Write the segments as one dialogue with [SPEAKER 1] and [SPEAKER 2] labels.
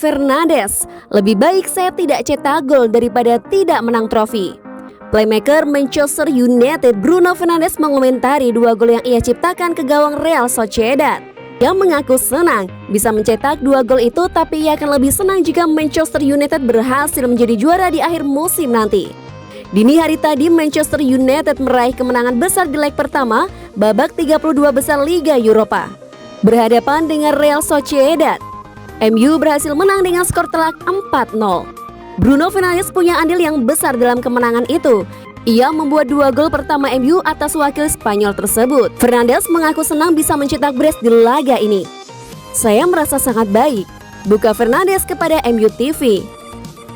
[SPEAKER 1] Fernandes, lebih baik saya tidak cetak gol daripada tidak menang trofi. Playmaker Manchester United Bruno Fernandes mengomentari 2 gol yang ia ciptakan ke gawang Real Sociedad. Ia mengaku senang bisa mencetak 2 gol itu, tapi ia akan lebih senang jika Manchester United berhasil menjadi juara di akhir musim nanti. Dini hari tadi Manchester United meraih kemenangan besar di leg pertama babak 32 besar Liga Eropa. Berhadapan dengan Real Sociedad, MU berhasil menang dengan skor telak 4-0. Bruno Fernandes punya andil yang besar dalam kemenangan itu. Ia membuat 2 gol pertama MU atas wakil Spanyol tersebut. Fernandes mengaku senang bisa mencetak brace di laga ini. "Saya merasa sangat baik," buka Fernandes kepada MU TV.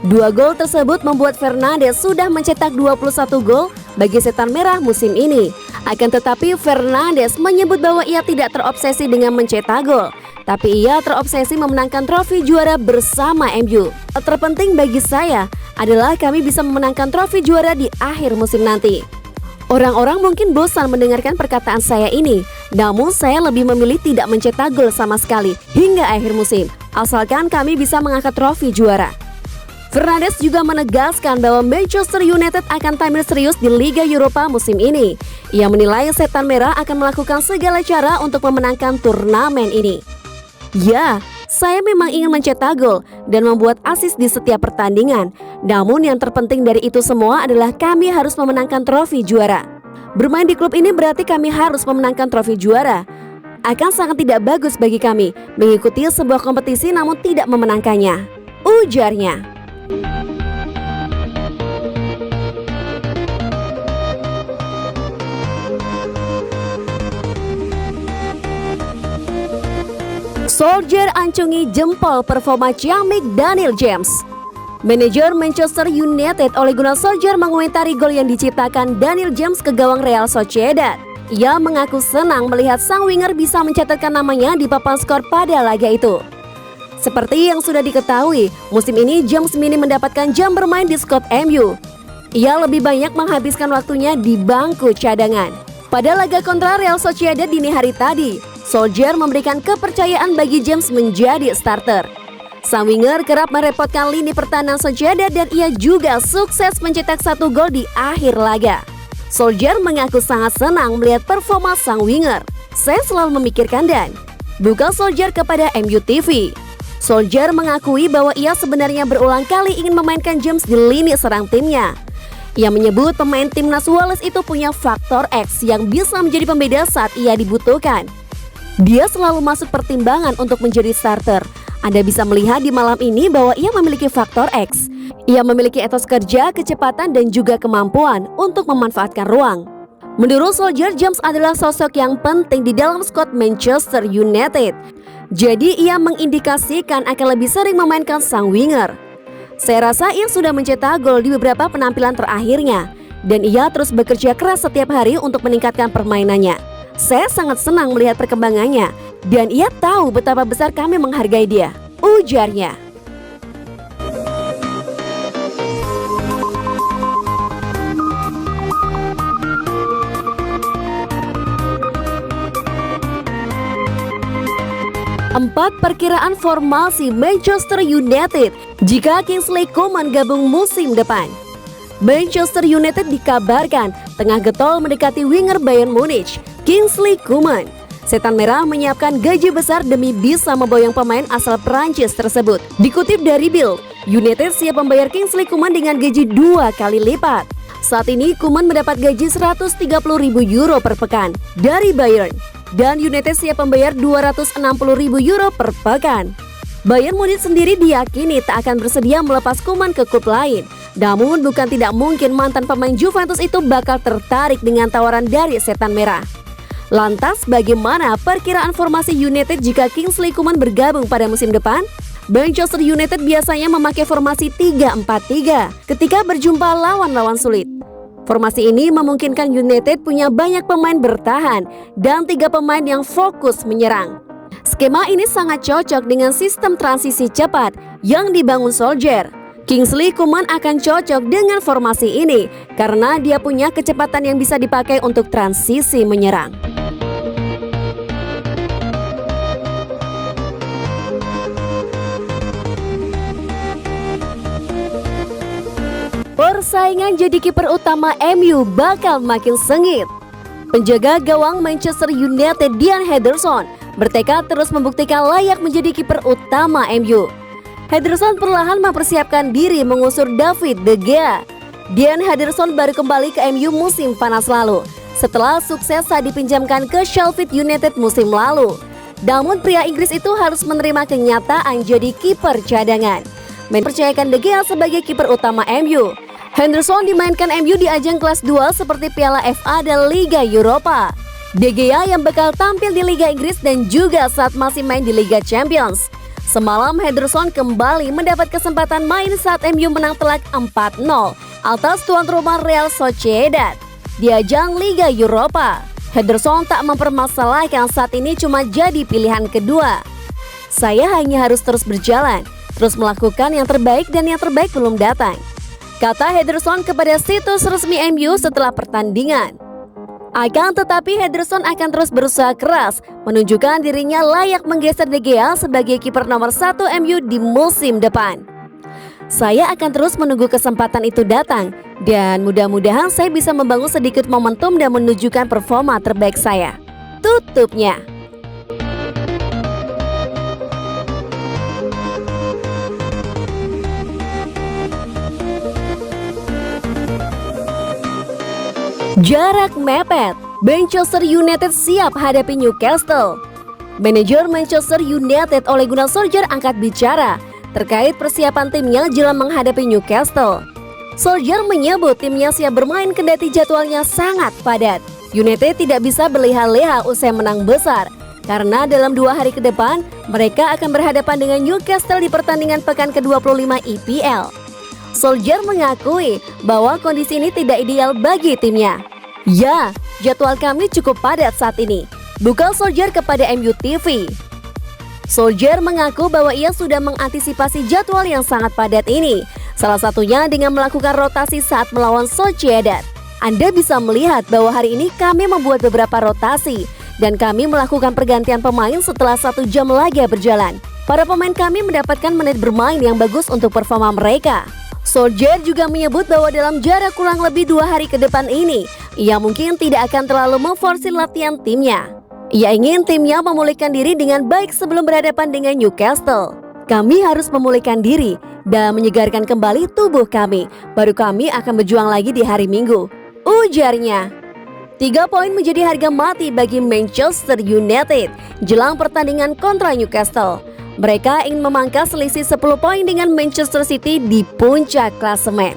[SPEAKER 1] 2 gol tersebut membuat Fernandes sudah mencetak 21 gol bagi Setan Merah musim ini. Akan tetapi Fernandes menyebut bahwa ia tidak terobsesi dengan mencetak gol, tapi ia terobsesi memenangkan trofi juara bersama MU. Hal terpenting bagi saya adalah kami bisa memenangkan trofi juara di akhir musim nanti. Orang-orang mungkin bosan mendengarkan perkataan saya ini, namun saya lebih memilih tidak mencetak gol sama sekali hingga akhir musim, asalkan kami bisa mengangkat trofi juara. Fernandes juga menegaskan bahwa Manchester United akan tampil serius di Liga Eropa musim ini. Ia menilai Setan Merah akan melakukan segala cara untuk memenangkan turnamen ini. "Ya, saya memang ingin mencetak gol dan membuat assist di setiap pertandingan. Namun yang terpenting dari itu semua adalah kami harus memenangkan trofi juara. Bermain di klub ini berarti kami harus memenangkan trofi juara. Akan sangat tidak bagus bagi kami mengikuti sebuah kompetisi namun tidak memenangkannya," ujarnya. Solskjaer ancungi jempol performa ciamik Daniel James. Manajer Manchester United Ole Gunnar Solskjaer mengomentari gol yang diciptakan Daniel James ke gawang Real Sociedad. Ia mengaku senang melihat sang winger bisa mencatatkan namanya di papan skor pada laga itu. Seperti yang sudah diketahui, musim ini James minim mendapatkan jam bermain di skuad MU. Ia lebih banyak menghabiskan waktunya di bangku cadangan. Pada laga kontra Real Sociedad dini hari tadi, Solskjaer memberikan kepercayaan bagi James menjadi starter. Sang winger kerap merepotkan lini pertahanan Sociedad dan ia juga sukses mencetak 1 gol di akhir laga. Solskjaer mengaku sangat senang melihat performa sang winger. "Saya selalu memikirkan Dan," buka Solskjaer kepada MU TV. Solskjaer mengakui bahwa ia sebenarnya berulang kali ingin memainkan James di lini serang timnya. Ia menyebut pemain timnas Wales itu punya faktor X yang bisa menjadi pembeda saat ia dibutuhkan. Dia selalu masuk pertimbangan untuk menjadi starter. Anda bisa melihat di malam ini bahwa ia memiliki faktor X. Ia memiliki etos kerja, kecepatan, dan juga kemampuan untuk memanfaatkan ruang. Menurut Solskjaer, James adalah sosok yang penting di dalam skuad Manchester United. Jadi ia mengindikasikan akan lebih sering memainkan sang winger. "Saya rasa ia sudah mencetak gol di beberapa penampilan terakhirnya, dan ia terus bekerja keras setiap hari untuk meningkatkan permainannya. Saya sangat senang melihat perkembangannya, dan ia tahu betapa besar kami menghargai dia," ujarnya. Empat perkiraan formasi Manchester United jika Kingsley Coman gabung musim depan. Manchester United dikabarkan tengah getol mendekati winger Bayern Munich, Kingsley Coman. Setan Merah menyiapkan gaji besar demi bisa memboyong pemain asal Prancis tersebut. Dikutip dari Bild, United siap membayar Kingsley Coman dengan gaji 2 kali lipat. Saat ini Coman mendapat gaji 130.000 euro per pekan dari Bayern, dan United siap membayar 260.000 euro per pekan. Bayern Munich sendiri diyakini tak akan bersedia melepas Coman ke klub lain. Namun bukan tidak mungkin mantan pemain Juventus itu bakal tertarik dengan tawaran dari Setan Merah. Lantas bagaimana perkiraan formasi United jika Kingsley Coman bergabung pada musim depan? Manchester United biasanya memakai formasi 3-4-3 ketika berjumpa lawan-lawan sulit. Formasi ini memungkinkan United punya banyak pemain bertahan dan 3 pemain yang fokus menyerang. Skema ini sangat cocok dengan sistem transisi cepat yang dibangun Solskjaer. Kingsley Coman akan cocok dengan formasi ini karena dia punya kecepatan yang bisa dipakai untuk transisi menyerang. Persaingan jadi kiper utama MU bakal makin sengit. Penjaga gawang Manchester United Dean Henderson bertekad terus membuktikan layak menjadi kiper utama MU. Henderson perlahan mempersiapkan diri mengusur David De Gea. Dean Henderson baru kembali ke MU musim panas lalu setelah sukses saat dipinjamkan ke Sheffield United musim lalu. Namun pria Inggris itu harus menerima kenyataan jadi kiper cadangan. Mempercayakan De Gea sebagai kiper utama MU. Henderson dimainkan MU di ajang kelas 2 seperti Piala FA dan Liga Eropa. De Gea yang bakal tampil di Liga Inggris dan juga saat masih main di Liga Champions. Semalam Henderson kembali mendapat kesempatan main saat MU menang telak 4-0 atas tuan rumah Real Sociedad di ajang Liga Eropa. Henderson tak mempermasalahkan saat ini cuma jadi pilihan kedua. Saya hanya harus terus berjalan, terus melakukan yang terbaik dan yang terbaik belum datang, kata Henderson kepada situs resmi MU setelah pertandingan. Akan tetapi Henderson akan terus berusaha keras menunjukkan dirinya layak menggeser De Gea sebagai kiper nomor 1 MU di musim depan. Saya akan terus menunggu kesempatan itu datang dan mudah-mudahan saya bisa membangun sedikit momentum dan menunjukkan performa terbaik saya, tutupnya. Jarak mepet, Manchester United siap hadapi Newcastle. Manajer Manchester United Ole Gunnar Solskjaer angkat bicara terkait persiapan timnya jelang menghadapi Newcastle. Solskjaer menyebut timnya siap bermain kendati jadwalnya sangat padat. United tidak bisa berleha-leha usai menang besar karena dalam 2 hari ke depan mereka akan berhadapan dengan Newcastle di pertandingan pekan ke-25 EPL. Solskjaer mengakui bahwa kondisi ini tidak ideal bagi timnya. Ya, jadwal kami cukup padat saat ini, bukan Solskjaer kepada MU TV. Solskjaer mengaku bahwa ia sudah mengantisipasi jadwal yang sangat padat ini, salah satunya dengan melakukan rotasi saat melawan Sociedad. Anda bisa melihat bahwa hari ini kami membuat beberapa rotasi dan kami melakukan pergantian pemain setelah 1 jam laga berjalan. Para pemain kami mendapatkan menit bermain yang bagus untuk performa mereka. Solskjaer juga menyebut bahwa dalam jarak kurang lebih 2 hari ke depan ini, ia mungkin tidak akan terlalu memforsir latihan timnya. Ia ingin timnya memulihkan diri dengan baik sebelum berhadapan dengan Newcastle. Kami harus memulihkan diri dan menyegarkan kembali tubuh kami. Baru kami akan berjuang lagi di hari Minggu, ujarnya. 3 poin menjadi harga mati bagi Manchester United jelang pertandingan kontra Newcastle. Mereka ingin memangkas selisih 10 poin dengan Manchester City di puncak klasemen.